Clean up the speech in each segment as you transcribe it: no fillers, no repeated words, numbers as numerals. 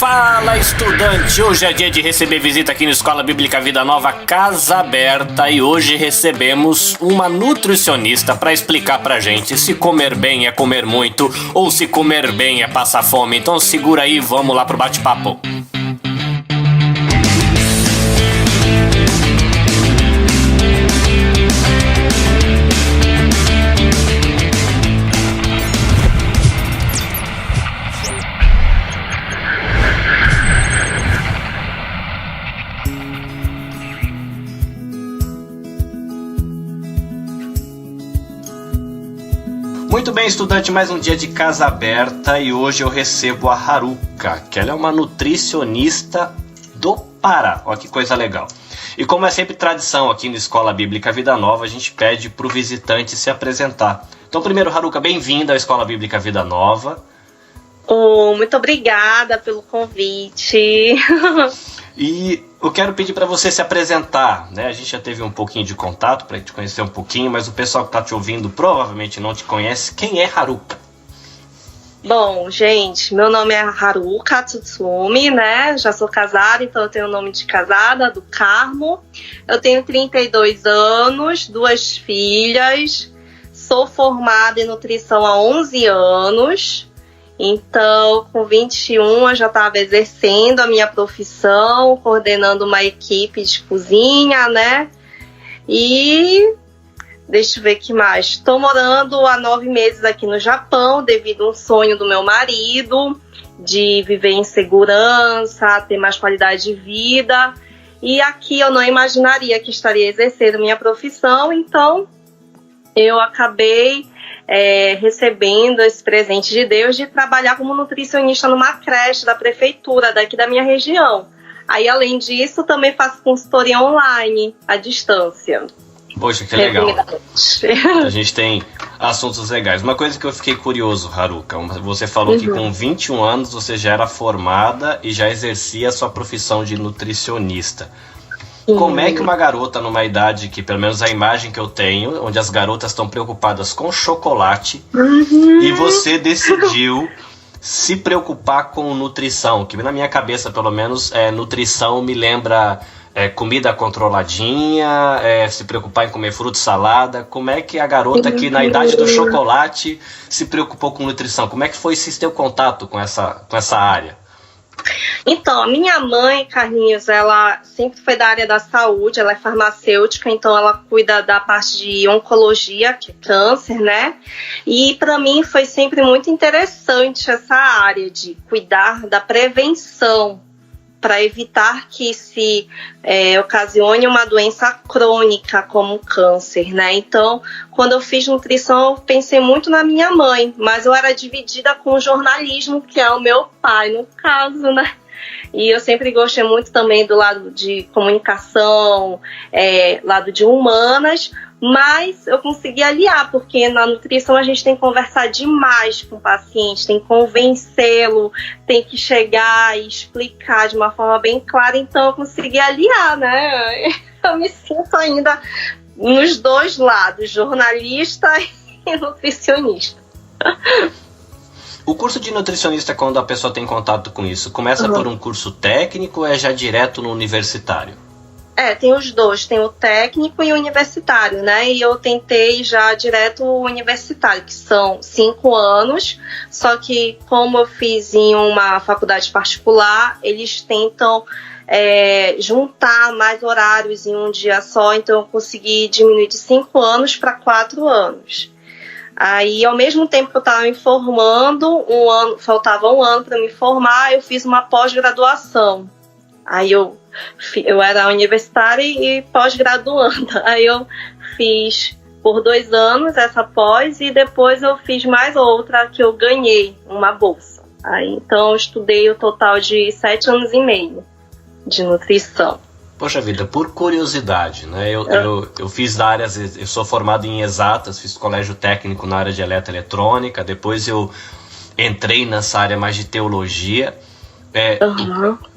Fala, estudante! Hoje é dia de receber visita aqui na Escola Bíblica Vida Nova Casa Aberta e hoje recebemos uma nutricionista para explicar pra gente se comer bem é comer muito ou se comer bem é passar fome. Então segura aí, vamos lá pro bate-papo. Muito bem, estudante, mais um dia de Casa Aberta e hoje eu recebo a Haruka, que ela é uma nutricionista do Pará. Olha que coisa legal. E como é sempre tradição aqui na Escola Bíblica Vida Nova, a gente pede para o visitante se apresentar. Então, primeiro, Haruka, bem-vinda à Escola Bíblica Vida Nova. Muito obrigada pelo convite. E eu quero pedir para você se apresentar, né? A gente já teve um pouquinho de contato para te conhecer um pouquinho, mas o pessoal que está te ouvindo provavelmente não te conhece. Quem é Haruka? Bom, gente, meu nome é Haruka Tsutsumi, né? Já sou casada, então eu tenho o nome de casada, do Carmo. Eu tenho 32 anos, 2 filhas. Sou formada em nutrição há 11 anos. Então, com 21, eu já estava exercendo a minha profissão, coordenando uma equipe de cozinha, né? E deixa eu ver o que mais. Estou morando há 9 meses aqui no Japão, devido a um sonho do meu marido de viver em segurança, ter mais qualidade de vida. E aqui eu não imaginaria que estaria exercendo minha profissão, então eu acabei recebendo esse presente de Deus de trabalhar como nutricionista numa creche da prefeitura daqui da minha região. Aí, além disso, também faço consultoria online, à distância. Poxa, que legal. A gente tem assuntos legais. Uma coisa que eu fiquei curioso, Haruka, você falou que com 21 anos você já era formada e já exercia a sua profissão de nutricionista. Como é que uma garota numa idade que, pelo menos a imagem que eu tenho, onde as garotas estão preocupadas com chocolate, e você decidiu se preocupar com nutrição? Que na minha cabeça, pelo menos, nutrição me lembra comida controladinha, se preocupar em comer fruta e salada. Como é que a garota que na idade do chocolate se preocupou com nutrição? Como é que foi esse teu contato com essa área? Então, a minha mãe, Carlinhos, ela sempre foi da área da saúde, ela é farmacêutica, então ela cuida da parte de oncologia, que é câncer, né? E para mim foi sempre muito interessante essa área de cuidar da prevenção, para evitar que se ocasione uma doença crônica como o câncer, né? Então, quando eu fiz nutrição, eu pensei muito na minha mãe, mas eu era dividida com o jornalismo, que é o meu pai, no caso, né? E eu sempre gostei muito também do lado de comunicação, lado de humanas, mas eu consegui aliar, porque na nutrição a gente tem que conversar demais com o paciente, tem que convencê-lo, tem que chegar e explicar de uma forma bem clara, então eu consegui aliar, né? Eu me sinto ainda nos dois lados, jornalista e nutricionista. O curso de nutricionista, quando a pessoa tem contato com isso, começa por um curso técnico ou é já direto no universitário? Tem os dois, tem o técnico e o universitário, né? E eu tentei já direto o universitário, que são 5 anos, só que como eu fiz em uma faculdade particular, eles tentam juntar mais horários em um dia só, então eu consegui diminuir de 5 anos para 4 anos. Aí, ao mesmo tempo que eu estava me formando, faltava um ano para me formar, eu fiz uma pós-graduação. Aí eu era universitária e pós-graduanda. Aí eu fiz por 2 anos essa pós e depois eu fiz mais outra que eu ganhei uma bolsa. Aí, então eu estudei o total de 7 anos e meio de nutrição. Poxa vida, por curiosidade, né? Eu fiz da área, eu sou formado em exatas, fiz colégio técnico na área de eletroeletrônica, depois eu entrei nessa área mais de teologia.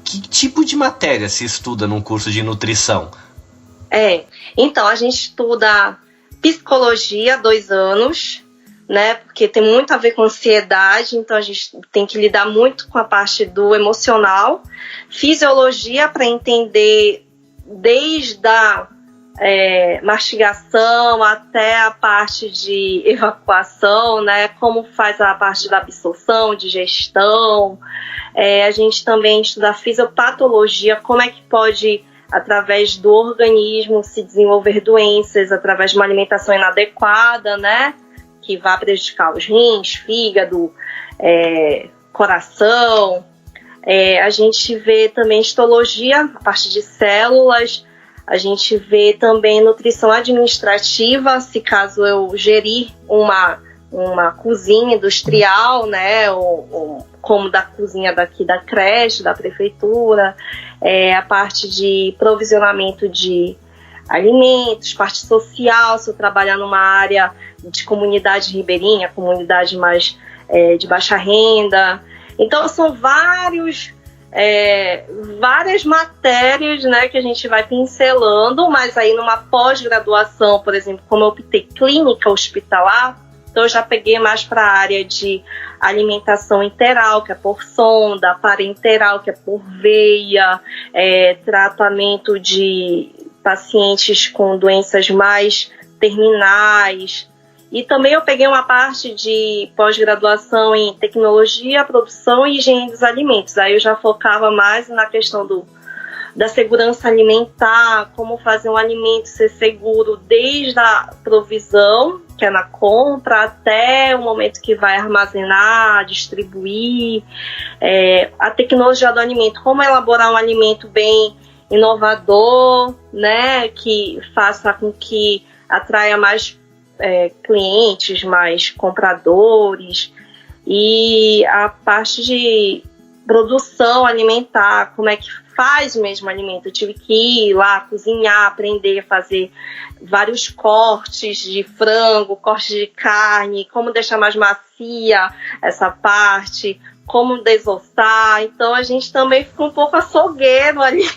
Que tipo de matéria se estuda num curso de nutrição? Então, a gente estuda psicologia 2 anos, né? Porque tem muito a ver com ansiedade, então a gente tem que lidar muito com a parte do emocional. Fisiologia, para entender desde a mastigação até a parte de evacuação, né? Como faz a parte da absorção, digestão. A gente também estuda a fisiopatologia, como é que pode, através do organismo, se desenvolver doenças através de uma alimentação inadequada, né? Que vai prejudicar os rins, fígado, coração. A gente vê também histologia, a parte de células. A gente vê também nutrição administrativa, se caso eu gerir uma cozinha industrial, né, ou como da cozinha daqui da creche, da prefeitura, a parte de provisionamento de alimentos, parte social, se eu trabalhar numa área de comunidade ribeirinha, comunidade mais de baixa renda. Então, são várias matérias, né, que a gente vai pincelando, mas aí numa pós-graduação, por exemplo, como eu optei clínica hospitalar, então eu já peguei mais para a área de alimentação enteral, que é por sonda, parenteral, que é por veia, tratamento de pacientes com doenças mais terminais. E também eu peguei uma parte de pós-graduação em tecnologia, produção e higiene dos alimentos. Aí eu já focava mais na questão da segurança alimentar, como fazer um alimento ser seguro desde a provisão, que é na compra, até o momento que vai armazenar, distribuir. A tecnologia do alimento, como elaborar um alimento bem inovador, né, que faça com que atraia mais clientes, mais compradores, e a parte de produção alimentar, como é que faz mesmo alimento. Eu tive que ir lá cozinhar, aprender a fazer vários cortes de frango, cortes de carne, como deixar mais macia essa parte, como desossar. Então a gente também ficou um pouco açougueiro ali.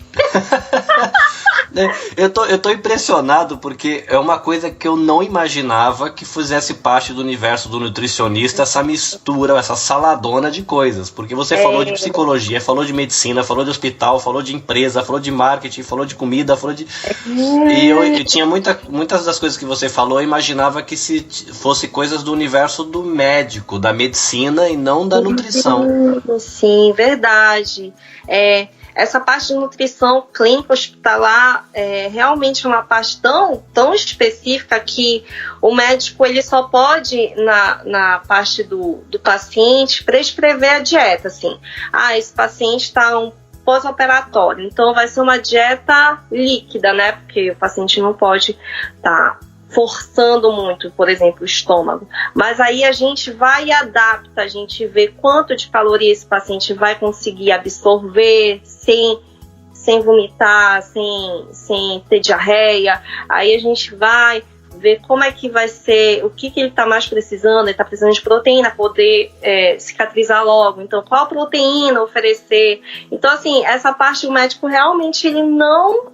Eu tô impressionado porque é uma coisa que eu não imaginava que fizesse parte do universo do nutricionista, essa mistura, essa saladona de coisas. Porque você falou de psicologia, falou de medicina, falou de hospital, falou de empresa, falou de marketing, falou de comida, falou de... E eu tinha muitas das coisas que você falou, eu imaginava que se fosse coisas do universo do médico, da medicina e não da nutrição. Sim, verdade. Essa parte de nutrição clínica hospitalar realmente é uma parte tão específica que o médico ele só pode, na parte do paciente, prescrever a dieta. Assim. Esse paciente está um pós-operatório, então vai ser uma dieta líquida, né? Porque o paciente não pode estar forçando muito, por exemplo, o estômago. Mas aí a gente vai e adapta, a gente vê quanto de caloria esse paciente vai conseguir absorver sem vomitar, sem ter diarreia. Aí a gente vai ver como é que vai ser, o que ele está mais precisando. Ele está precisando de proteína, poder cicatrizar logo. Então, qual proteína oferecer? Então, assim, essa parte o médico realmente ele não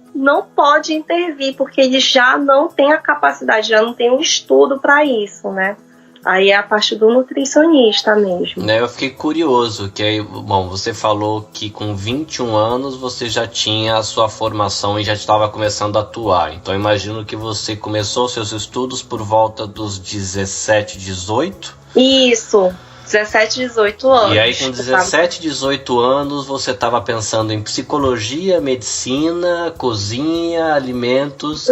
pode intervir, porque ele já não tem a capacidade, já não tem um estudo para isso, né? Aí é a parte do nutricionista mesmo. Eu fiquei curioso, que aí, bom, você falou que com 21 anos você já tinha a sua formação e já estava começando a atuar. Então imagino que você começou seus estudos por volta dos 17, 18? Isso, 17, 18 anos. E aí com 17, 18 anos você estava pensando em psicologia, medicina, cozinha, alimentos.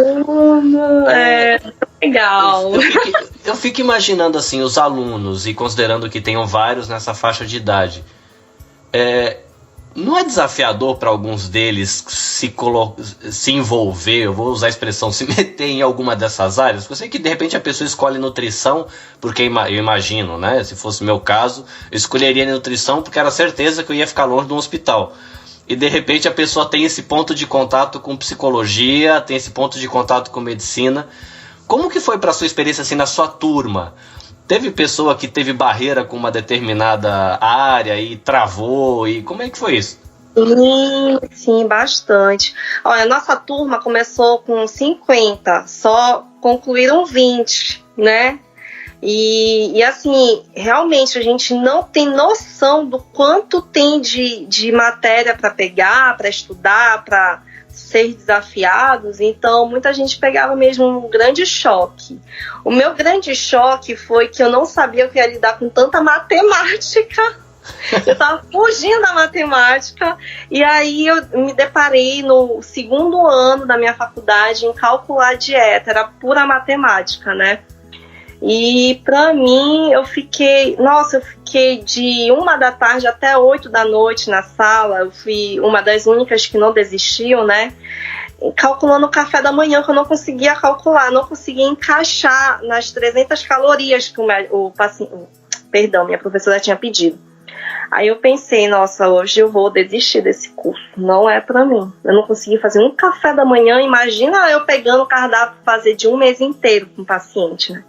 Legal. Eu fico imaginando assim, os alunos, e considerando que tenham vários nessa faixa de idade, não é desafiador para alguns deles se envolver, eu vou usar a expressão, se meter em alguma dessas áreas? Eu sei que de repente a pessoa escolhe nutrição, porque eu imagino, né? Se fosse meu caso, eu escolheria nutrição porque era certeza que eu ia ficar longe de um hospital. E de repente a pessoa tem esse ponto de contato com psicologia, tem esse ponto de contato com medicina. Como que foi para a sua experiência assim na sua turma? Teve pessoa que teve barreira com uma determinada área e travou? E como é que foi isso? Sim, bastante. Olha, a nossa turma começou com 50, só concluíram 20, né? E assim, realmente a gente não tem noção do quanto tem de matéria para pegar, para estudar, para ser desafiados. Então muita gente pegava mesmo um grande choque. O meu grande choque foi que eu não sabia que ia lidar com tanta matemática. Eu estava fugindo da matemática, e aí eu me deparei no segundo ano da minha faculdade em calcular dieta, era pura matemática, né? E pra mim, eu fiquei de 1 da tarde até 8 da noite na sala. Eu fui uma das únicas que não desistiu, né? Calculando o café da manhã, que eu não conseguia calcular, não conseguia encaixar nas 300 calorias que minha professora tinha pedido. Aí eu pensei, nossa, hoje eu vou desistir desse curso, não é pra mim. Eu não consegui fazer um café da manhã, imagina eu pegando o cardápio pra fazer de um mês inteiro com o paciente, né?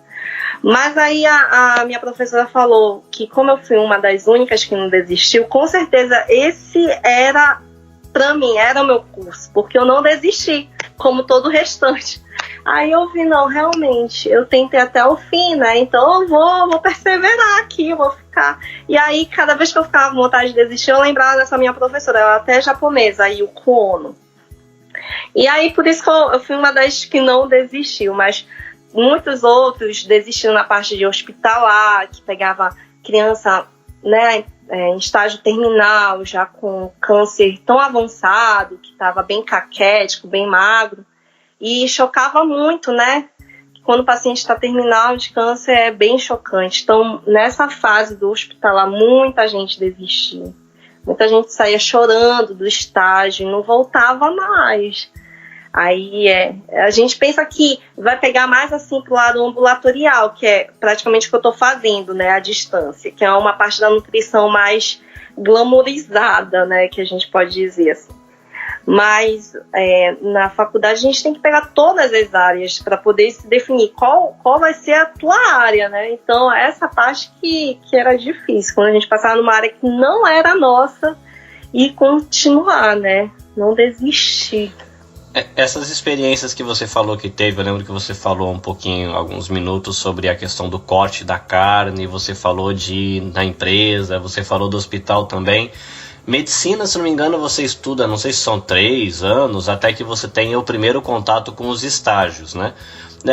Mas aí a minha professora falou que, como eu fui uma das únicas que não desistiu, com certeza esse era, pra mim, era o meu curso, porque eu não desisti, como todo o restante. Aí eu vi, não, realmente, eu tentei até o fim, né? Então eu vou perseverar aqui, eu vou ficar. E aí, cada vez que eu ficava com vontade de desistir, eu lembrava dessa minha professora, ela até é japonesa, a Yuko Ono. E aí, por isso que eu fui uma das que não desistiu, mas muitos outros desistiram na parte de hospitalar, que pegava criança, né, em estágio terminal, já com câncer tão avançado, que estava bem caquético, bem magro, e chocava muito, né? Quando o paciente está terminal de câncer é bem chocante. Então, nessa fase do hospitalar, muita gente desistiu. Muita gente saía chorando do estágio e não voltava mais. Aí a gente pensa que vai pegar mais assim pro lado ambulatorial, que é praticamente o que eu estou fazendo, né, à distância, que é uma parte da nutrição mais glamourizada, né, que a gente pode dizer assim. Mas na faculdade a gente tem que pegar todas as áreas para poder se definir qual vai ser a tua área, né? Então essa parte que era difícil, quando a gente passava numa área que não era nossa, e continuar, né? Não desistir. Essas experiências que você falou que teve, eu lembro que você falou um pouquinho, alguns minutos, sobre a questão do corte da carne, você falou da empresa, você falou do hospital também. Medicina, se não me engano, você estuda, não sei se são 3 anos, até que você tenha o primeiro contato com os estágios, né?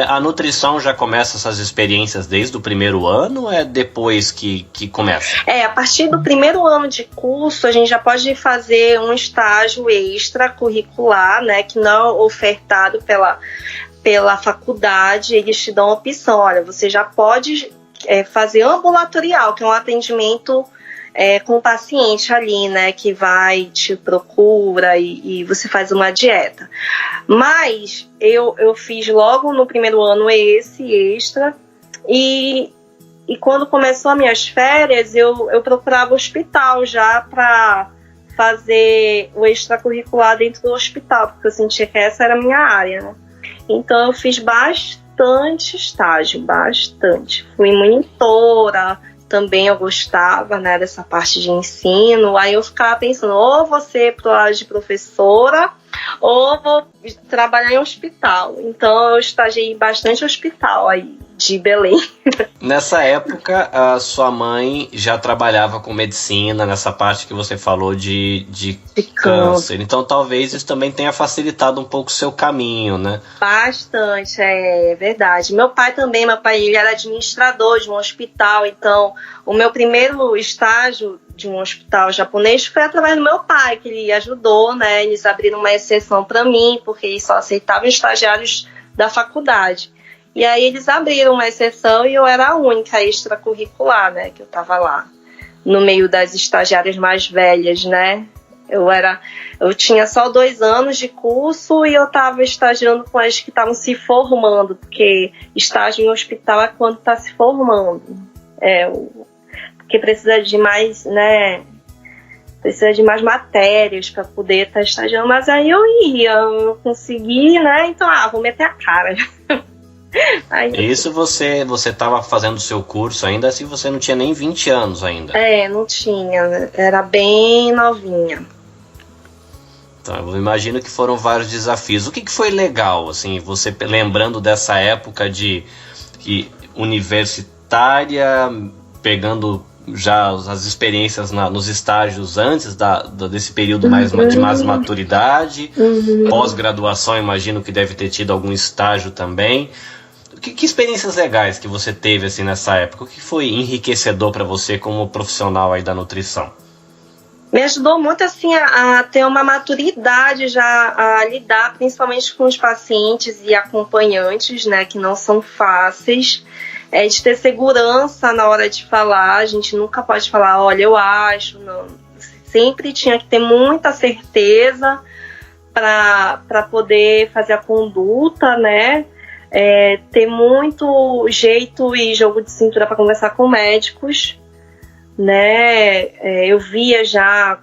A nutrição já começa essas experiências desde o primeiro ano ou é depois que começa? A partir do primeiro ano de curso, a gente já pode fazer um estágio extracurricular, né, que não é ofertado pela faculdade. Eles te dão a opção, olha, você já pode fazer ambulatorial, que é um atendimento com o paciente ali, né, que vai, te procura e você faz uma dieta. Mas eu fiz logo no primeiro ano esse extra e quando começou as minhas férias, eu procurava o hospital já para fazer o extracurricular dentro do hospital, porque eu sentia que essa era a minha área, né? Então eu fiz bastante estágio, bastante. Fui monitora, também eu gostava, né, dessa parte de ensino. Aí eu ficava pensando, ou vou ser pro lado de professora, ou vou trabalhar em hospital. Então eu estagiei bastante hospital aí de Belém. Nessa época, a sua mãe já trabalhava com medicina, nessa parte que você falou de câncer. Então talvez isso também tenha facilitado um pouco o seu caminho, né? Bastante, é verdade. Meu pai ele era administrador de um hospital, então o meu primeiro estágio de um hospital japonês foi através do meu pai, que ele ajudou, né? Eles abriram uma exceção para mim, porque eles só aceitavam estagiários da faculdade. E aí eles abriram uma exceção e eu era a única extracurricular, né? Que eu tava lá, no meio das estagiárias mais velhas, né? Eu tinha só 2 anos de curso e eu tava estagiando com as que estavam se formando, porque estágio em hospital é quando tá se formando. Porque precisa de mais, né? Precisa de mais matérias para poder estar estagiando. Mas aí eu consegui, né? Então, vou meter a cara. Isso você estava fazendo o seu curso ainda assim, você não tinha nem 20 anos ainda? Não tinha, era bem novinha. Então, eu imagino que foram vários desafios. O que foi legal, assim, você lembrando dessa época de universitária, universitária, pegando já as experiências nos estágios antes desse período de mais maturidade, pós-graduação, imagino que deve ter tido algum estágio também. Que experiências legais que você teve assim, nessa época? O que foi enriquecedor para você como profissional aí da nutrição? Me ajudou muito assim a ter uma maturidade já a lidar principalmente com os pacientes e acompanhantes, né, que não são fáceis, de ter segurança na hora de falar. A gente nunca pode falar, olha, eu acho, não. Sempre tinha que ter muita certeza para poder fazer a conduta, né, ter muito jeito e jogo de cintura para conversar com médicos, né? Eu via já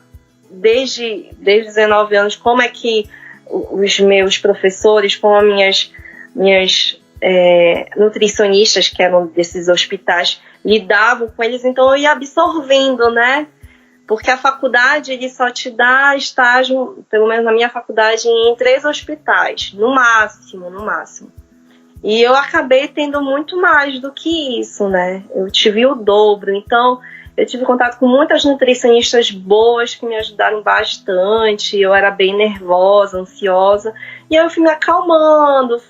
desde 19 anos como é que os meus professores, como as minhas nutricionistas que eram desses hospitais lidavam com eles, então eu ia absorvendo, né? Porque a faculdade ele só te dá estágio, pelo menos na minha faculdade, em 3 hospitais, no máximo. E eu acabei tendo muito mais do que isso, né? Eu tive o dobro, então eu tive contato com muitas nutricionistas boas que me ajudaram bastante. Eu era bem nervosa, ansiosa, e eu fui me acalmando.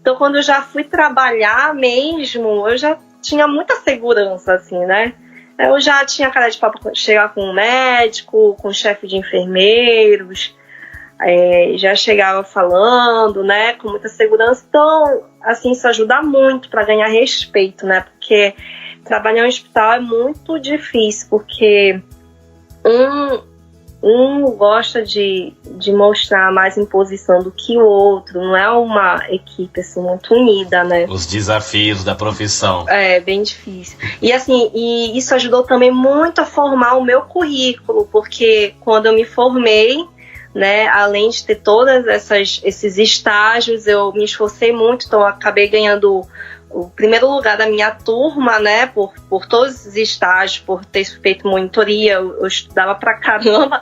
Então, quando eu já fui trabalhar mesmo, eu já tinha muita segurança, assim, né? Eu já tinha cara de papo chegar com um médico, com um chefe de enfermeiros, já chegava falando, né, com muita segurança. Então, assim, isso ajuda muito para ganhar respeito, né? Porque trabalhar em hospital é muito difícil, porque um gosta de mostrar mais imposição do que o outro, não é uma equipe assim, muito unida, né? Os desafios da profissão. É, bem difícil. E assim, e isso ajudou também muito a formar o meu currículo, porque quando eu me formei, né, além de ter todos esses estágios, eu me esforcei muito, então eu acabei ganhando o primeiro lugar da minha turma, né, por todos esses estágios, por ter feito monitoria, eu estudava pra caramba,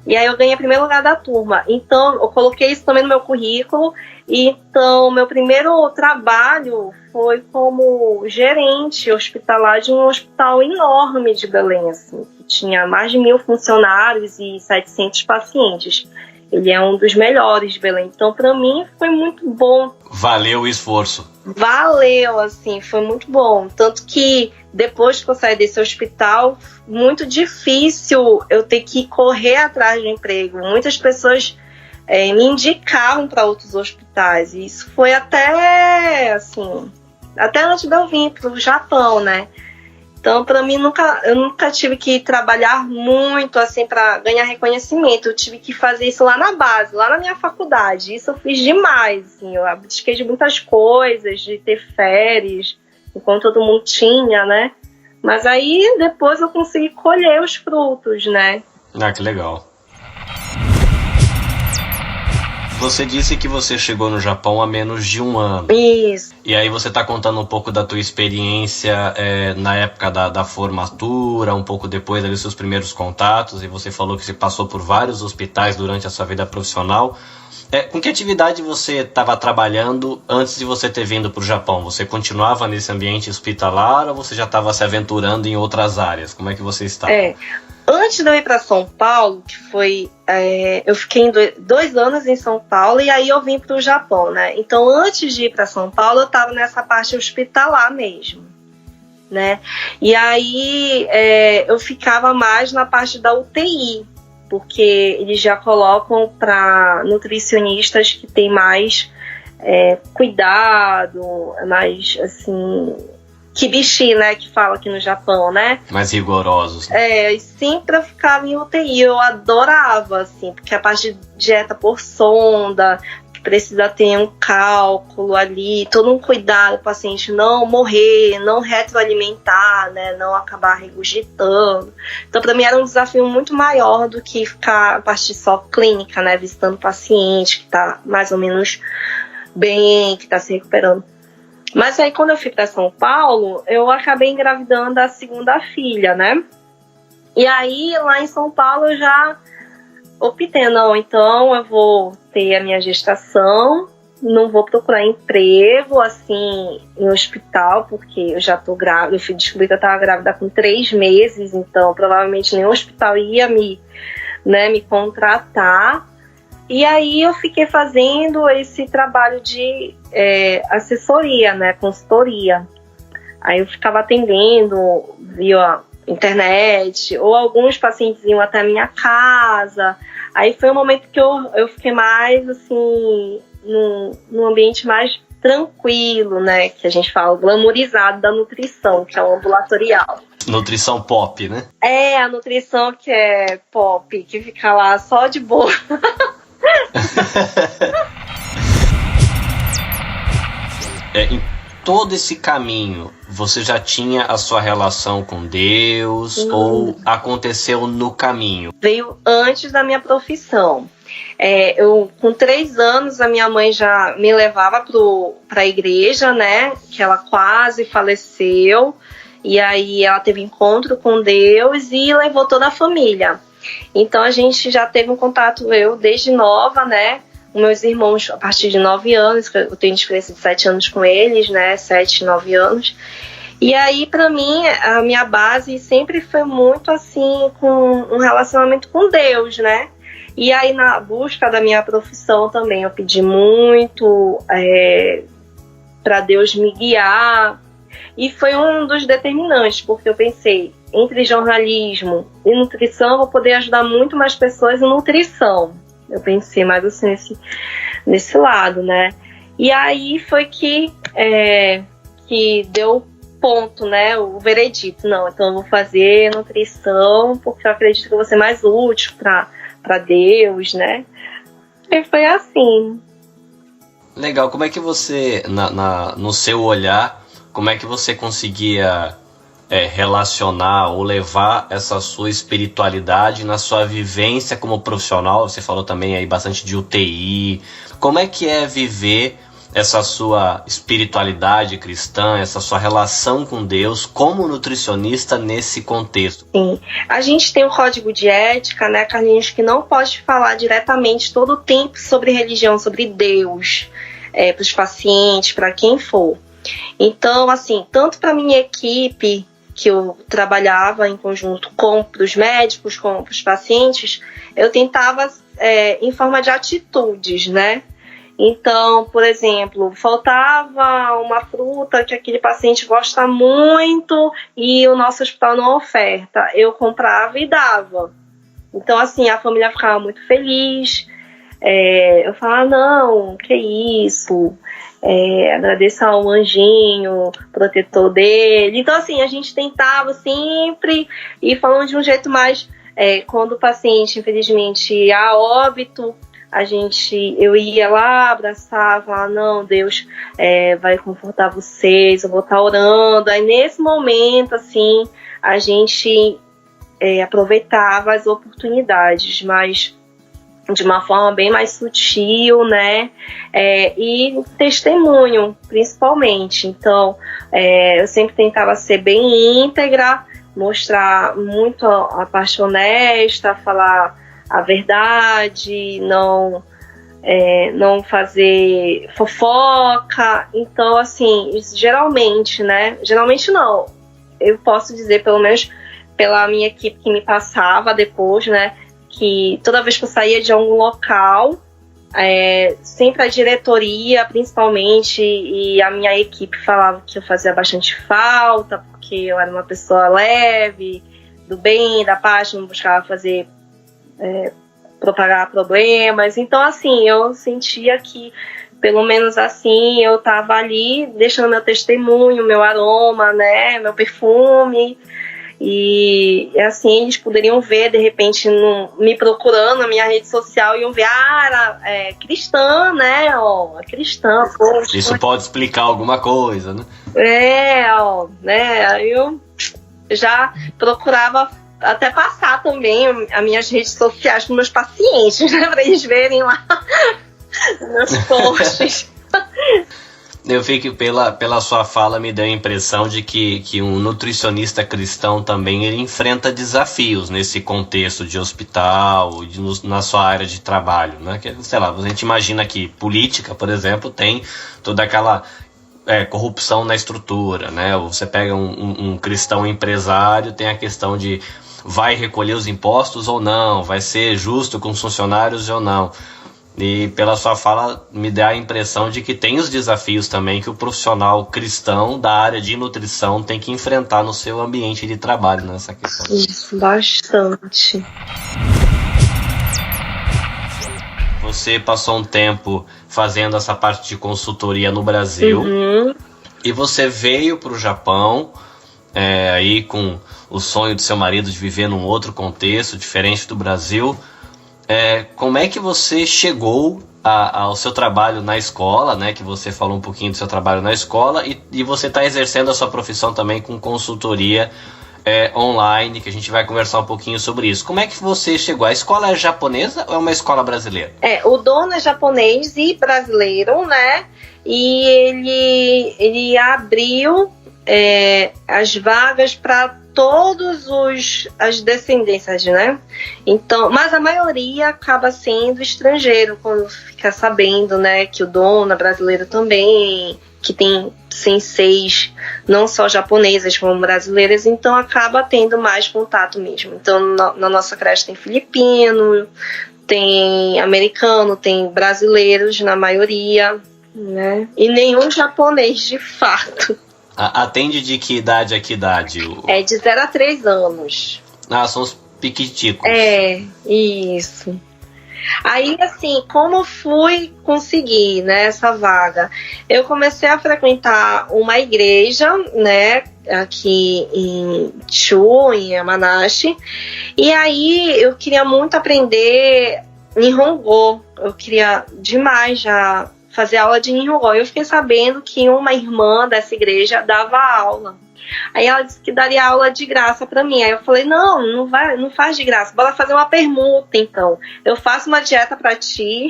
e aí eu ganhei o primeiro lugar da turma. Então, eu coloquei isso também no meu currículo. Então, meu primeiro trabalho foi como gerente hospitalar de um hospital enorme de Belém, assim, que tinha mais de 1.000 funcionários e 700 pacientes. Ele é um dos melhores de Belém. Então, para mim, foi muito bom. Valeu o esforço. Valeu, assim, foi muito bom. Tanto que, depois que eu saí desse hospital, muito difícil eu ter que correr atrás do emprego. Muitas pessoas me indicavam para outros hospitais. E isso foi até, assim, até antes de eu vir para o Japão, né? Então, para mim, eu nunca tive que trabalhar muito assim para ganhar reconhecimento. Eu tive que fazer isso lá na base, lá na minha faculdade. Isso eu fiz demais. Assim, eu abdiquei de muitas coisas, de ter férias, enquanto todo mundo tinha, né? Mas aí, depois eu consegui colher os frutos, né? Ah, que legal. Você disse que você chegou no Japão há menos de 1 ano. Isso. E aí você está contando um pouco da tua experiência na época da formatura, um pouco depois dos seus primeiros contatos, e você falou que você passou por vários hospitais durante a sua vida profissional. Com que atividade você estava trabalhando antes de você ter vindo para o Japão? Você continuava nesse ambiente hospitalar ou você já estava se aventurando em outras áreas? Como é que você estava? Antes de eu ir para São Paulo, que foi... eu fiquei 2 anos em São Paulo e aí eu vim para o Japão, né? Então, antes de ir para São Paulo, eu estava nessa parte hospitalar mesmo, né? E aí eu ficava mais na parte da UTI, porque eles já colocam para nutricionistas que tem mais cuidado, mais, assim... Kibishi, né, que fala aqui no Japão, né? Mais rigorosos. Né? E sempre eu ficava em UTI, eu adorava, assim, porque a parte de dieta por sonda, que precisa ter um cálculo ali, todo um cuidado, o paciente não morrer, não retroalimentar, né, não acabar regurgitando. Então, para mim era um desafio muito maior do que ficar a parte só clínica, né, visitando o paciente que tá mais ou menos bem, que tá se recuperando. Mas aí, quando eu fui para São Paulo, eu acabei engravidando a 2ª filha, né? E aí, lá em São Paulo, eu já optei, não, então eu vou ter a minha gestação não vou procurar emprego, assim, em hospital, porque eu já tô grávida, eu descobri que eu tava grávida com 3 meses, então provavelmente nenhum hospital ia me contratar. E aí eu fiquei fazendo esse trabalho de assessoria, né, consultoria. Aí eu ficava atendendo via internet, ou alguns pacientes iam até a minha casa. Aí foi um momento que eu fiquei mais, assim, num ambiente mais tranquilo, né, que a gente fala, glamourizado da nutrição, que é o ambulatorial. Nutrição pop, né? A nutrição que é pop, que fica lá só de boa. Em todo esse caminho, você já tinha a sua relação com Deus ou aconteceu no caminho? Veio antes da minha profissão. Eu, com 3 anos, a minha mãe já me levava para a igreja, né? Que ela quase faleceu. E aí ela teve encontro com Deus e levou toda a família. Então a gente já teve um contato, eu desde nova, né? Meus irmãos a partir de 9 anos, eu tenho diferença de 7 anos com eles, né? 7, 9 anos. E aí, pra mim, a minha base sempre foi muito assim, com um relacionamento com Deus, né? E aí, na busca da minha profissão também, eu pedi muito para Deus me guiar. E foi um dos determinantes, porque eu pensei, entre jornalismo e nutrição, eu vou poder ajudar muito mais pessoas em nutrição. Eu pensei mais assim nesse lado, né? E aí foi que deu ponto, né? O veredito. Não, então eu vou fazer nutrição porque eu acredito que eu vou ser mais útil para Deus, né? E foi assim. Legal. Como é que você, no seu olhar, como é que você conseguia relacionar ou levar essa sua espiritualidade na sua vivência como profissional? Você falou também aí bastante de UTI. Como é que é viver essa sua espiritualidade cristã, essa sua relação com Deus como nutricionista nesse contexto? Sim, a gente tem um código de ética, né, Carlinhos, que não pode falar diretamente todo o tempo sobre religião, sobre Deus, para os pacientes, para quem for. Então, assim, tanto para minha equipe, que eu trabalhava em conjunto para os médicos, com os pacientes, eu tentava em forma de atitudes, né? Então, por exemplo, faltava uma fruta que aquele paciente gosta muito e o nosso hospital não oferta. Eu comprava e dava. Então, assim, a família ficava muito feliz. Eu falava, não, que isso... agradeço ao anjinho, protetor dele. Então, assim, a gente tentava sempre ir falando de um jeito mais... quando o paciente, infelizmente, a óbito, eu ia lá, abraçava, não, Deus vai confortar vocês, eu vou estar orando. Aí, nesse momento, assim, a gente aproveitava as oportunidades, mas... de uma forma bem mais sutil, né, e testemunho, principalmente. Então, eu sempre tentava ser bem íntegra, mostrar muito a parte honesta, falar a verdade, não fazer fofoca. Então, assim, geralmente não, eu posso dizer, pelo menos pela minha equipe que me passava depois, né, que toda vez que eu saía de algum local, sempre a diretoria, principalmente, e a minha equipe falava que eu fazia bastante falta, porque eu era uma pessoa leve, do bem, da paz, não buscava propagar problemas. Então, assim, eu sentia que, pelo menos assim, eu estava ali deixando meu testemunho, meu aroma, né, meu perfume. E assim, eles poderiam ver, de repente, me procurando na minha rede social, iam ver, cristã, né? Cristã. Poxa. Isso pode explicar alguma coisa, né? Aí eu já procurava até passar também as minhas redes sociais para meus pacientes, né? Para eles verem lá meus posts. Eu fico, pela sua fala, me deu a impressão de que um nutricionista cristão também ele enfrenta desafios nesse contexto de hospital, na sua área de trabalho, né? Que, sei lá, a gente imagina que política, por exemplo, tem toda aquela corrupção na estrutura, né? Você pega um cristão empresário, tem a questão de vai recolher os impostos ou não, vai ser justo com os funcionários ou não. E pela sua fala me dá a impressão de que tem os desafios também que o profissional cristão da área de nutrição tem que enfrentar no seu ambiente de trabalho nessa questão. Isso, bastante. Você passou um tempo fazendo essa parte de consultoria no Brasil, e você veio para o Japão aí com o sonho do seu marido de viver num outro contexto diferente do Brasil. Como é que você chegou ao seu trabalho na escola, né? Que você falou um pouquinho do seu trabalho na escola, e você está exercendo a sua profissão também com consultoria online, que a gente vai conversar um pouquinho sobre isso. Como é que você chegou? A escola é japonesa ou é uma escola brasileira? O dono é japonês e brasileiro, né? E ele abriu as vagas para todos as descendências, né? Então, mas a maioria acaba sendo estrangeiro quando fica sabendo, né, que o dono é brasileiro também, que tem senseis não só japonesas como brasileiras, então acaba tendo mais contato mesmo. Então, na nossa creche tem filipino, tem americano, tem brasileiros na maioria, né? E nenhum japonês de fato. Atende de que idade a que idade? De 0 a 3 anos. São os piquiticos. Isso. Aí, assim, como fui conseguir, né, essa vaga? Eu comecei a frequentar uma igreja, né, aqui em Chu, em Yamanashi. E aí eu queria muito aprender Nihongo. Eu queria demais já fazer aula de Nihongo. Eu fiquei sabendo que uma irmã dessa igreja dava aula. Aí ela disse que daria aula de graça pra mim. Aí eu falei, não faz de graça. Bora fazer uma permuta, então. Eu faço uma dieta pra ti,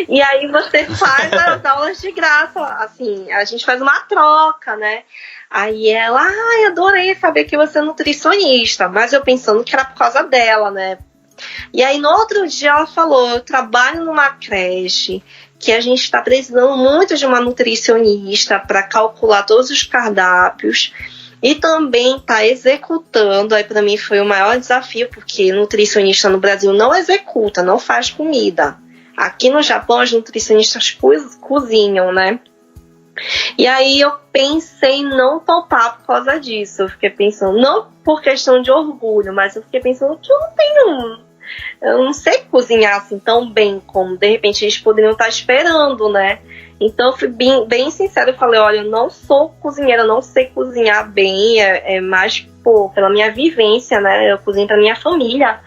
e aí você faz as aulas de graça. Assim, a gente faz uma troca, né? Aí ela, adorei saber que você é nutricionista. Mas eu pensando que era por causa dela, né? E aí no outro dia ela falou, eu trabalho numa creche que a gente está precisando muito de uma nutricionista para calcular todos os cardápios e também está executando. Aí para mim foi o maior desafio, porque nutricionista no Brasil não executa, não faz comida. Aqui no Japão as nutricionistas cozinham, né? E aí eu pensei em não topar por causa disso. Eu fiquei pensando, não por questão de orgulho, mas eu fiquei pensando que eu não sei cozinhar assim tão bem como de repente eles poderiam estar esperando, né? Então eu fui bem sincera, eu falei, olha, eu não sou cozinheira, eu não sei cozinhar bem, é mais pela minha vivência, né? Eu cozinho pra minha família.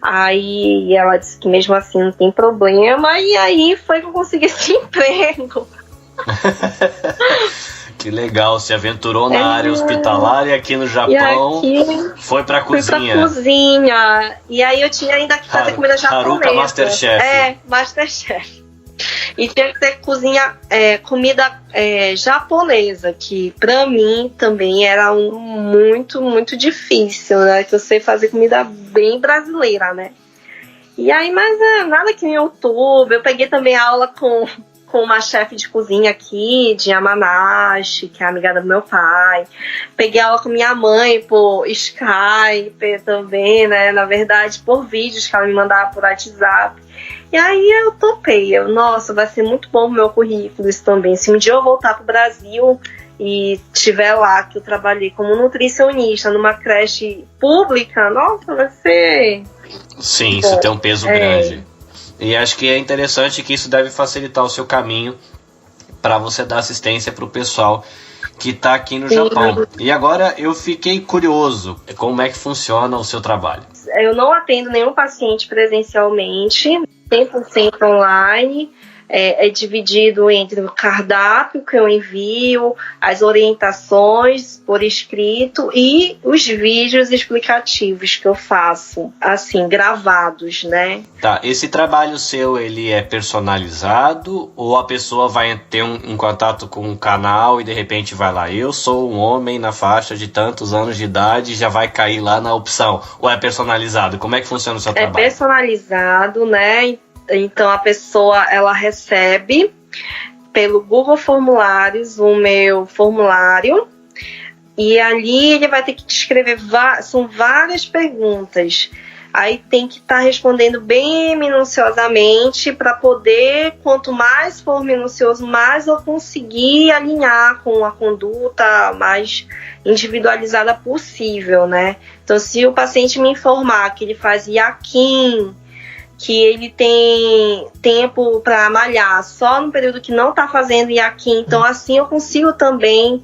Aí ela disse que mesmo assim não tem problema, e aí foi que eu consegui esse emprego. Que legal, se aventurou na área hospitalar, e aqui no Japão foi pra cozinha. Fui pra cozinha. E aí eu tinha ainda que fazer comida japonesa. Haruka Masterchef. Masterchef. E tinha que ter comida japonesa, que pra mim também era muito, muito difícil, né? Que eu sei fazer comida bem brasileira, né? E aí, mas nada que no YouTube. Eu peguei também aula com uma chefe de cozinha aqui, de Yamanashi, que é amiga do meu pai. Peguei aula com minha mãe por Skype também, né? Na verdade, por vídeos que ela me mandava por WhatsApp. E aí eu topei. Nossa, vai ser muito bom o meu currículo isso também. Se um dia eu voltar pro Brasil e estiver lá, que eu trabalhei como nutricionista numa creche pública, nossa, vai ser... Sim, isso tem um peso grande. E acho que é interessante que isso deve facilitar o seu caminho para você dar assistência para o pessoal que está aqui no Japão. E agora eu fiquei curioso, como é que funciona o seu trabalho? Eu não atendo nenhum paciente presencialmente, 100% online. é dividido entre o cardápio que eu envio, as orientações por escrito e os vídeos explicativos que eu faço, assim, gravados, né? Tá, esse trabalho seu, ele é personalizado ou a pessoa vai ter um contato com um canal e de repente vai lá, eu sou um homem na faixa de tantos anos de idade e já vai cair lá na opção? Ou é personalizado? Como é que funciona o seu trabalho? É personalizado, né? Então a pessoa, ela recebe pelo Google Formulários o meu formulário e ali ele vai ter que escrever, são várias perguntas. Aí tem que estar respondendo bem minuciosamente para poder, quanto mais for minucioso, mais eu conseguir alinhar com a conduta mais individualizada possível, né? Então, se o paciente me informar que ele faz Yakin, que ele tem tempo para malhar só no período que não está fazendo Yakin, então assim eu consigo também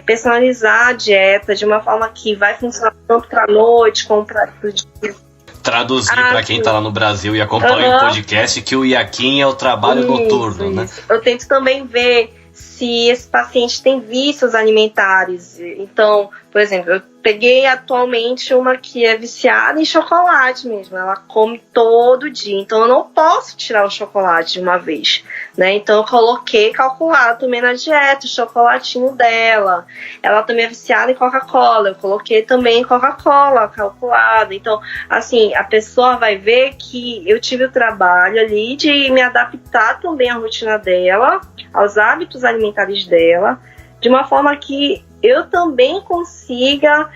personalizar a dieta de uma forma que vai funcionar tanto para a noite como para o dia. Traduzir para quem está lá no Brasil e acompanha o podcast que o Yakin é o trabalho noturno, né? Eu tento também ver se esse paciente tem vícios alimentares. Então, por exemplo, eu peguei atualmente uma que é viciada em chocolate mesmo. Ela come todo dia. Então, eu não posso tirar o chocolate de uma vez, né? Então, eu coloquei calculado também na dieta o chocolatinho dela. Ela também é viciada em Coca-Cola. Eu coloquei também Coca-Cola calculado. Então, assim, a pessoa vai ver que eu tive o trabalho ali de me adaptar também à rotina dela, aos hábitos alimentares dela, de uma forma que eu também consiga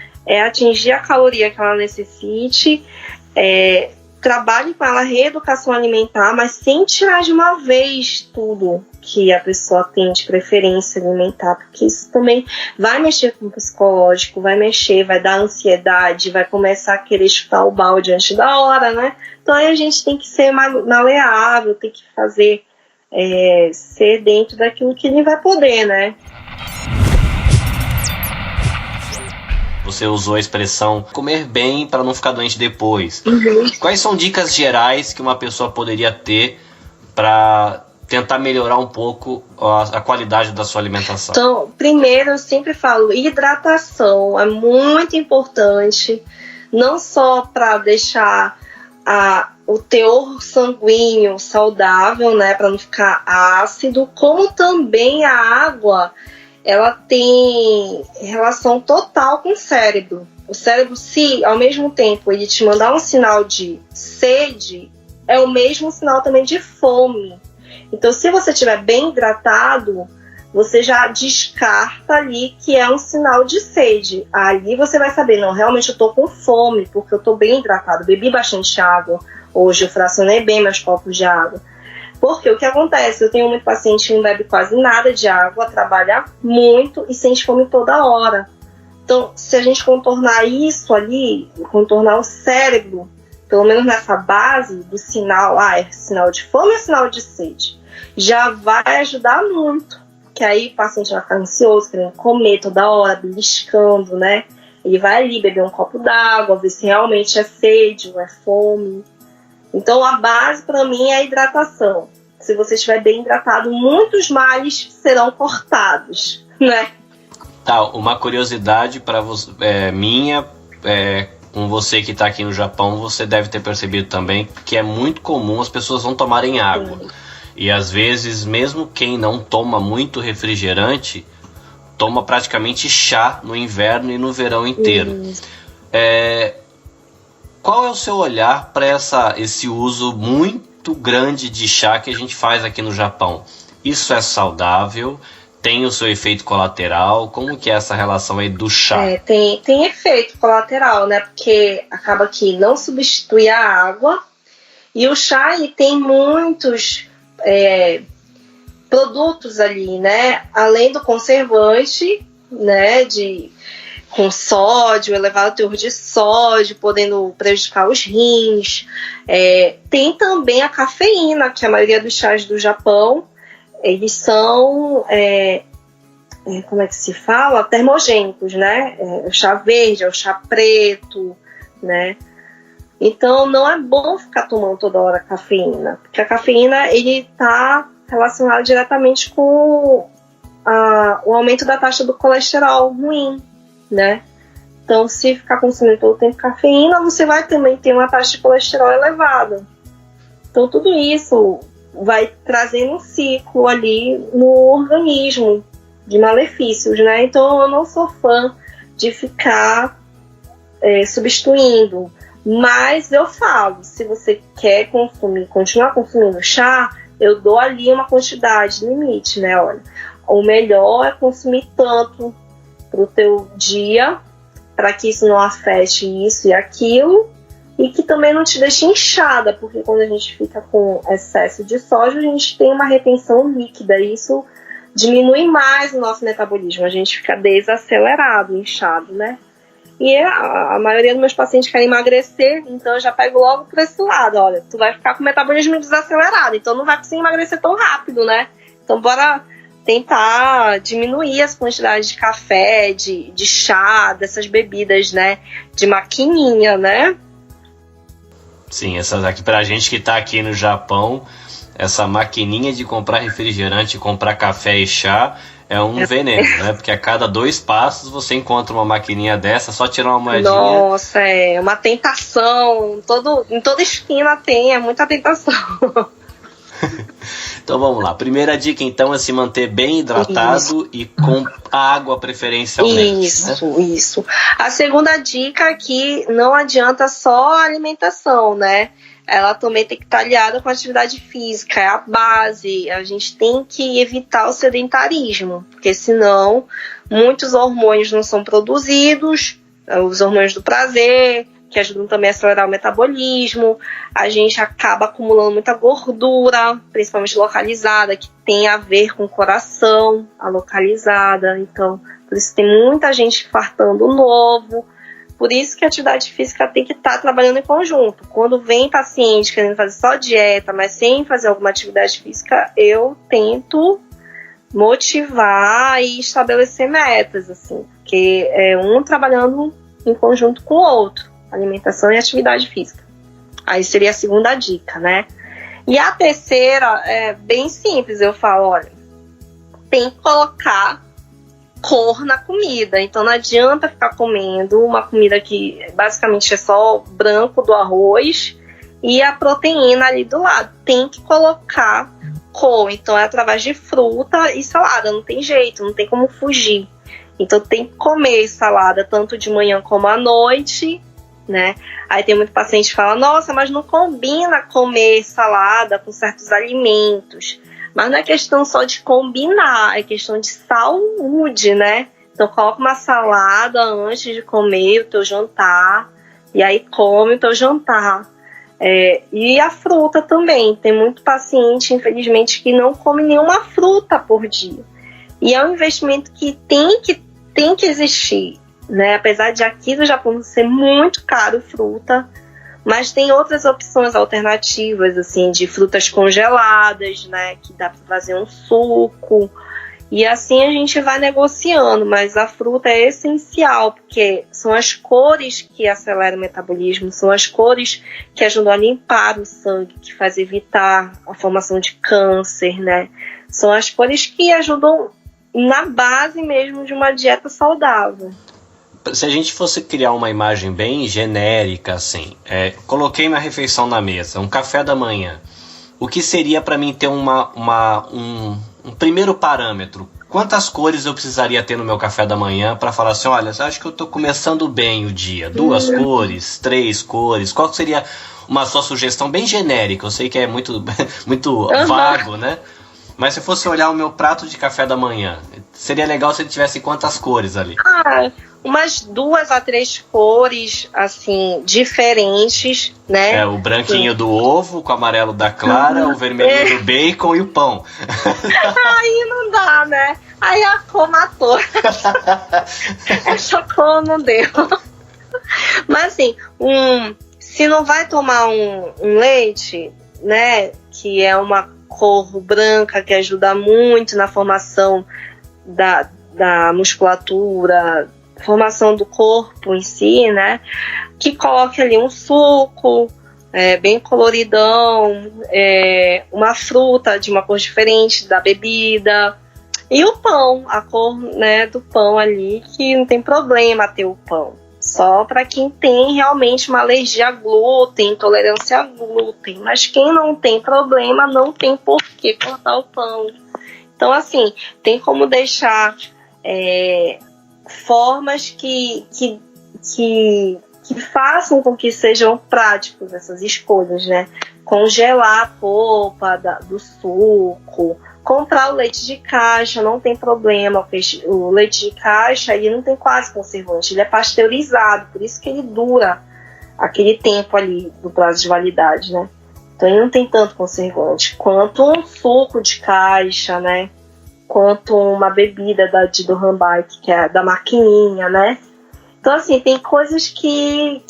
atingir a caloria que ela necessite, trabalhe com ela a reeducação alimentar, mas sem tirar de uma vez tudo que a pessoa tem de preferência alimentar, porque isso também vai mexer com o psicológico, vai dar ansiedade, vai começar a querer chutar o balde antes da hora, né? Então aí a gente tem que ser maleável, tem que fazer ser dentro daquilo que ele vai poder, né? Você usou a expressão comer bem para não ficar doente depois. Quais são dicas gerais que uma pessoa poderia ter para tentar melhorar um pouco a qualidade da sua alimentação? Então, primeiro eu sempre falo, hidratação é muito importante, não só para deixar o teor sanguíneo saudável, né, para não ficar ácido, como também a água, ela tem relação total com o cérebro. O cérebro, se ao mesmo tempo ele te mandar um sinal de sede, é o mesmo sinal também de fome. Então, se você estiver bem hidratado, você já descarta ali que é um sinal de sede. Ali você vai saber, não, realmente eu tô com fome, porque eu tô bem hidratado, bebi bastante água. Hoje eu fracionei bem meus copos de água. Porque o que acontece? Eu tenho muito paciente que não bebe quase nada de água, trabalha muito e sente fome toda hora. Então, se a gente contornar isso ali, contornar o cérebro, pelo menos nessa base do sinal, é sinal de fome ou sinal de sede, já vai ajudar muito. Que aí o paciente vai ficar ansioso, querendo comer toda hora, beliscando, né? Ele vai ali beber um copo d'água, ver se realmente é sede ou é fome. Então, a base para mim é a hidratação. Se você estiver bem hidratado, muitos males serão cortados, né? Tá, uma curiosidade para você, minha, com você que está aqui no Japão, você deve ter percebido também que é muito comum as pessoas não tomarem água. Sim. E às vezes, mesmo quem não toma muito refrigerante, toma praticamente chá no inverno e no verão inteiro. Qual é o seu olhar para esse uso muito grande de chá que a gente faz aqui no Japão? Isso é saudável? Tem o seu efeito colateral? Como que é essa relação aí do chá? Tem efeito colateral, né? Porque acaba que não substitui a água. E o chá, ele tem muitos produtos ali, né? Além do conservante, né? Com sódio, elevado teor de sódio, podendo prejudicar os rins. Tem também a cafeína, que a maioria dos chás do Japão, eles são, como é que se fala? Termogênicos, né? O chá verde, o chá preto, né? Então não é bom ficar tomando toda hora cafeína, porque a cafeína ele está relacionado diretamente com o aumento da taxa do colesterol ruim, né? Então, se ficar consumindo todo o tempo cafeína, você vai também ter uma taxa de colesterol elevada. Então, tudo isso vai trazendo um ciclo ali no organismo de malefícios, né? Então, eu não sou fã de ficar substituindo. Mas eu falo, se você quer continuar consumindo chá, eu dou ali uma quantidade limite, né? Olha, o melhor é consumir tanto pro teu dia, para que isso não afete isso e aquilo, e que também não te deixe inchada, porque quando a gente fica com excesso de sódio, a gente tem uma retenção líquida, e isso diminui mais o nosso metabolismo, a gente fica desacelerado, inchado, né? E a maioria dos meus pacientes querem emagrecer, então eu já pego logo por esse lado, olha, tu vai ficar com o metabolismo desacelerado, então não vai conseguir emagrecer tão rápido, né? Então bora tentar diminuir as quantidades de café, de chá, dessas bebidas, né? De maquininha, né? Sim, essas aqui pra gente que tá aqui no Japão, essa maquininha de comprar refrigerante, comprar café e chá é um veneno, né? Porque a cada 2 passos você encontra uma maquininha dessa, só tirar uma moedinha. Nossa, é uma tentação. Em toda esquina tem, é muita tentação. Então vamos lá. Primeira dica, então, é se manter bem hidratado e com água preferencialmente. Isso. A segunda dica é que não adianta só a alimentação, né? Ela também tem que estar aliada com a atividade física, é a base. A gente tem que evitar o sedentarismo, porque senão muitos hormônios não são produzidos, os hormônios do prazer, que ajudam também a acelerar o metabolismo. A gente acaba acumulando muita gordura, principalmente localizada, que tem a ver com o coração, a localizada. Então, por isso tem muita gente infartando novo. Por isso que a atividade física tem que estar trabalhando em conjunto. Quando vem paciente querendo fazer só dieta, mas sem fazer alguma atividade física, eu tento motivar e estabelecer metas, assim, porque é um trabalhando em conjunto com o outro, alimentação e atividade física. Aí seria a segunda dica, né? E a terceira é bem simples, eu falo, olha, tem que colocar cor na comida, então não adianta ficar comendo uma comida que basicamente é só o branco do arroz e a proteína ali do lado, tem que colocar cor, então é através de fruta e salada, não tem jeito, não tem como fugir, então tem que comer salada tanto de manhã como à noite, né? Aí tem muito paciente que fala, nossa, mas não combina comer salada com certos alimentos. Mas não é questão só de combinar, é questão de saúde, né? Então coloca uma salada antes de comer o teu jantar, e aí come o teu jantar. E a fruta também, tem muito paciente, infelizmente, que não come nenhuma fruta por dia. E é um investimento que tem que existir, né? Apesar de aqui no Japão ser muito caro fruta, mas tem outras opções alternativas, assim, de frutas congeladas, né? Que dá para fazer um suco. E assim a gente vai negociando, mas a fruta é essencial, porque são as cores que aceleram o metabolismo, são as cores que ajudam a limpar o sangue, que faz evitar a formação de câncer, né? São as cores que ajudam na base mesmo de uma dieta saudável. Se a gente fosse criar uma imagem bem genérica, assim, coloquei minha refeição na mesa, um café da manhã, o que seria para mim ter um primeiro parâmetro? Quantas cores eu precisaria ter no meu café da manhã para falar assim, olha, eu acho que eu estou começando bem o dia, 2 cores, 3 cores, qual seria uma sua sugestão bem genérica? Eu sei que é muito vago, né? Mas se fosse olhar o meu prato de café da manhã, seria legal se ele tivesse quantas cores ali? Umas 2 a 3 cores, assim, diferentes, né? O branquinho do ovo com o amarelo da clara, o vermelho do bacon e o pão. Aí não dá, né? Aí a cor matou. Essa cor não deu. Mas assim, se não vai tomar um leite, né? Que é uma cor branca que ajuda muito na formação da musculatura, formação do corpo em si, né? Que coloque ali um suco, bem coloridão, uma fruta de uma cor diferente da bebida, e o pão, a cor, né, do pão ali, que não tem problema ter o pão. Só para quem tem realmente uma alergia a glúten, intolerância a glúten. Mas quem não tem problema, não tem por que cortar o pão. Então, assim, tem como deixar formas que façam com que sejam práticos essas escolhas, né? Congelar a polpa do suco, comprar o leite de caixa, não tem problema, porque o leite de caixa ele não tem quase conservante, ele é pasteurizado, por isso que ele dura aquele tempo ali do prazo de validade, né? Então ele não tem tanto conservante quanto um suco de caixa, né? Quanto uma bebida do Rambaik, que é da maquininha, né? Então, assim, tem coisas que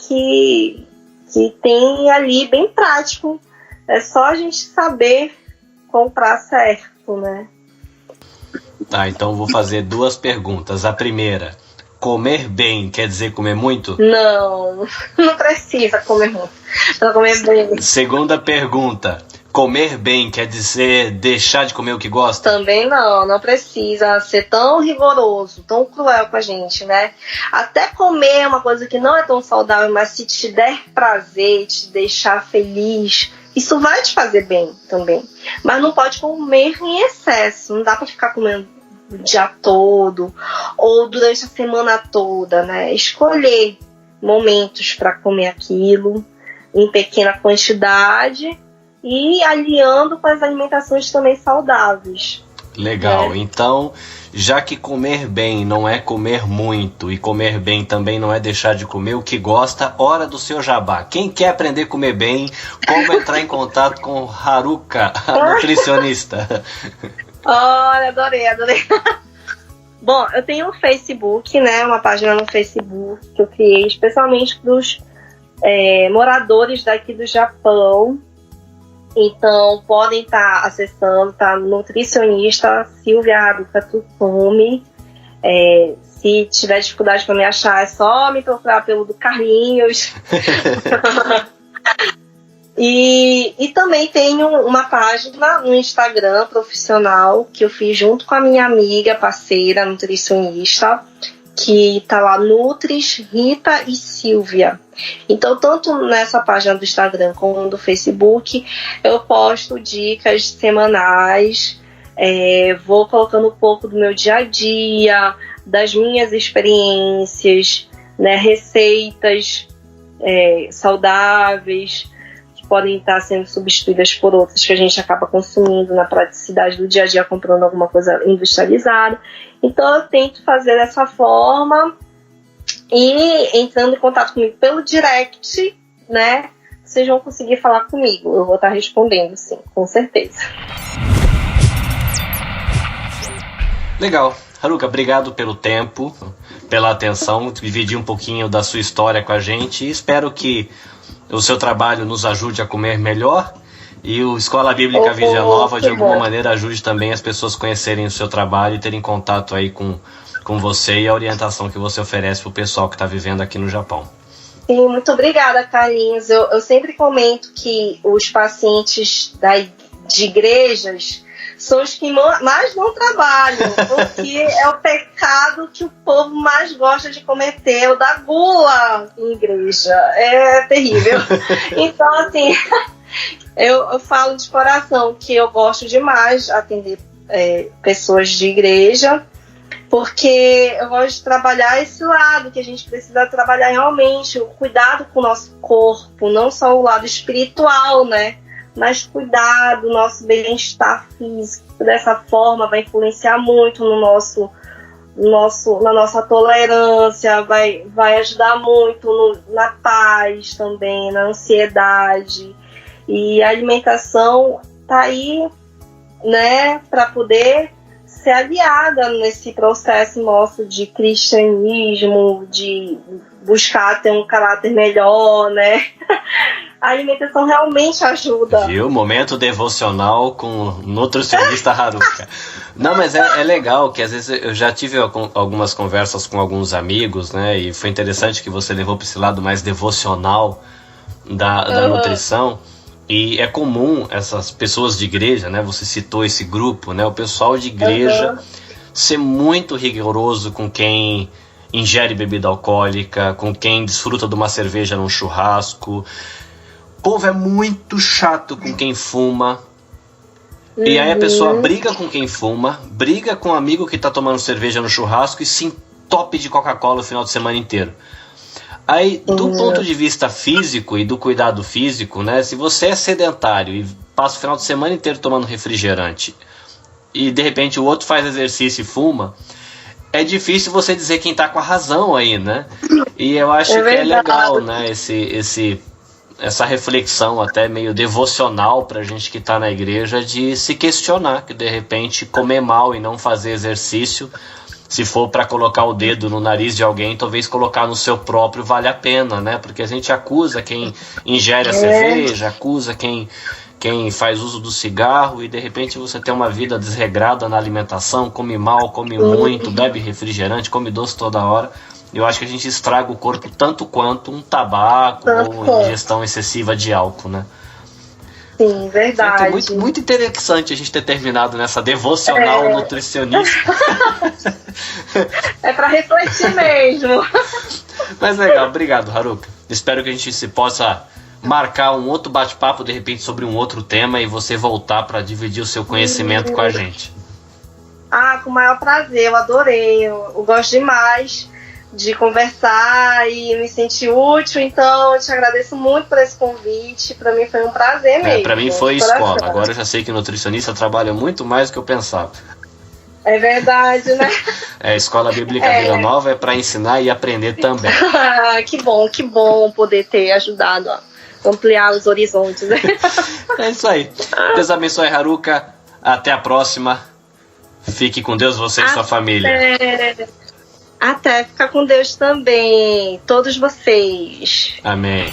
tem ali bem prático. É só a gente saber comprar certo, né? Tá, então vou fazer 2 perguntas. A primeira, comer bem quer dizer comer muito? Não precisa comer muito. Pra comer bem. Segunda pergunta, comer bem quer dizer deixar de comer o que gosta? Também não precisa ser tão rigoroso, tão cruel com a gente, né? Até comer uma coisa que não é tão saudável, mas se te der prazer, te deixar feliz, isso vai te fazer bem também. Mas não pode comer em excesso, não dá pra ficar comendo o dia todo ou durante a semana toda, né? Escolher momentos para comer aquilo em pequena quantidade e aliando com as alimentações também saudáveis. Legal, então, já que comer bem não é comer muito e comer bem também não é deixar de comer o que gosta, hora do seu jabá. Quem quer aprender a comer bem, como entrar em contato com Haruka, a nutricionista? Olha, adorei. Bom, eu tenho um Facebook, né, uma página no Facebook que eu criei especialmente para os moradores daqui do Japão. Então, podem estar acessando, tá? Nutricionista Silvia Haruka Tsutumi. Se tiver dificuldade para me achar, é só me procurar pelo do Carlinhos. E também tenho uma página no Instagram profissional que eu fiz junto com a minha amiga, parceira, nutricionista, que tá lá, Nutris Rita e Silvia. Então, tanto nessa página do Instagram como do Facebook, eu posto dicas semanais, vou colocando um pouco do meu dia a dia, das minhas experiências, né, receitas saudáveis, que podem estar sendo substituídas por outras que a gente acaba consumindo na praticidade do dia a dia, comprando alguma coisa industrializada. Então eu tento fazer dessa forma e entrando em contato comigo pelo direct, né? Vocês vão conseguir falar comigo. Eu vou estar respondendo, sim, com certeza. Legal. Haruka, obrigado pelo tempo, pela atenção, dividir um pouquinho da sua história com a gente e espero que o seu trabalho nos ajude a comer melhor e o Escola Bíblica Vida Nova de alguma maneira ajude também as pessoas a conhecerem o seu trabalho e terem contato aí com você e a orientação que você oferece para o pessoal que está vivendo aqui no Japão. Sim, muito obrigada, Carlinhos. Eu sempre comento que os pacientes de igrejas são os que mais não trabalham, porque é o pecado que o povo mais gosta de cometer, o da gula em igreja. É terrível. Então, assim, eu falo de coração que eu gosto demais de atender pessoas de igreja, porque eu gosto de trabalhar esse lado, que a gente precisa trabalhar realmente, o cuidado com o nosso corpo, não só o lado espiritual, né? Mas cuidar do nosso bem-estar físico. Dessa forma vai influenciar muito na nossa tolerância, vai ajudar muito na paz também, na ansiedade. E a alimentação tá aí, né, para poder ser aliada nesse processo nosso de cristianismo, de buscar ter um caráter melhor, né? A alimentação realmente ajuda. Viu? Momento devocional com nutricionista Haruka. Não, mas é legal que às vezes eu já tive algumas conversas com alguns amigos, né? E foi interessante que você levou para esse lado mais devocional da nutrição. E é comum essas pessoas de igreja, né? Você citou esse grupo, né? O pessoal de igreja ser muito rigoroso com quem ingere bebida alcoólica, com quem desfruta de uma cerveja num churrasco. O povo é muito chato com quem fuma. E aí a pessoa briga com quem fuma, briga com um amigo que tá tomando cerveja no churrasco e se entope de Coca-Cola o final de semana inteiro. Aí, do ponto de vista físico e do cuidado físico, né? Se você é sedentário e passa o final de semana inteiro tomando refrigerante e de repente o outro faz exercício e fuma, é difícil você dizer quem tá com a razão aí, né? E eu acho que é legal, né? Essa reflexão até meio devocional pra gente que tá na igreja de se questionar, que de repente comer mal e não fazer exercício, se for para colocar o dedo no nariz de alguém, talvez colocar no seu próprio vale a pena, né? Porque a gente acusa quem ingere a cerveja, acusa quem faz uso do cigarro e de repente você tem uma vida desregrada na alimentação, come mal, come muito, bebe refrigerante, come doce toda hora. Eu acho que a gente estraga o corpo tanto quanto um tabaco ou ingestão excessiva de álcool, né? Sim, verdade. Muito, muito interessante a gente ter terminado nessa devocional nutricionista. É para refletir mesmo. Mas legal, obrigado, Haruka. Espero que a gente se possa marcar um outro bate-papo, de repente, sobre um outro tema e você voltar para dividir o seu conhecimento com a gente. Com o maior prazer, eu adorei. Eu gosto demais de conversar e me sentir útil, então eu te agradeço muito por esse convite. Para mim foi um prazer mesmo. Para mim foi escola. Agora eu já sei que nutricionista trabalha muito mais do que eu pensava. É verdade, né? A Escola Bíblica Vida Nova é para ensinar e aprender também. Que bom poder ter ajudado a ampliar os horizontes. É isso aí. Deus abençoe, Haruka. Até a próxima. Fique com Deus, você e sua família. Até, fica com Deus também, todos vocês. Amém.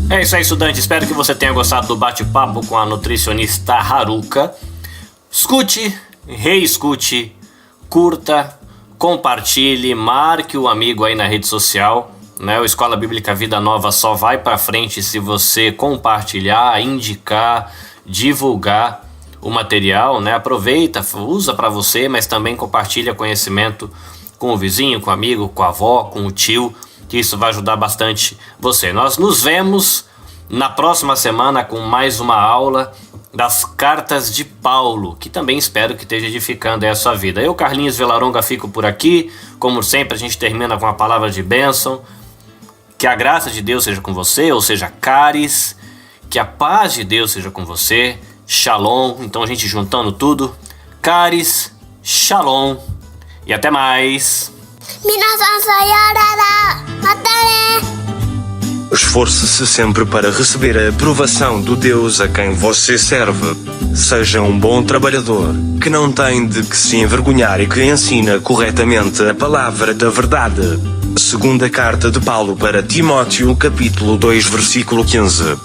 É isso aí, estudante. Espero que você tenha gostado do bate-papo com a nutricionista Haruka. Escute, reescute, curta, compartilhe, marque o amigo aí na rede social. Né, o Escola Bíblica Vida Nova só vai para frente se você compartilhar, indicar, divulgar o material, né? Aproveita, usa para você, mas também compartilha conhecimento com o vizinho, com o amigo, com a avó, com o tio, que isso vai ajudar bastante você. Nós nos vemos na próxima semana com mais uma aula das cartas de Paulo, que também espero que esteja edificando a sua vida. Eu, Carlinhos Velaronga, fico por aqui. Como sempre, a gente termina com a palavra de bênção. Que a graça de Deus seja com você, ou seja, caris. Que a paz de Deus seja com você, shalom. Então a gente juntando tudo, caris, shalom. E até mais. Esforce-se sempre para receber a aprovação do Deus a quem você serve. Seja um bom trabalhador, que não tem de que se envergonhar e que ensina corretamente a palavra da verdade. Segunda carta de Paulo para Timóteo, capítulo 2, versículo 15.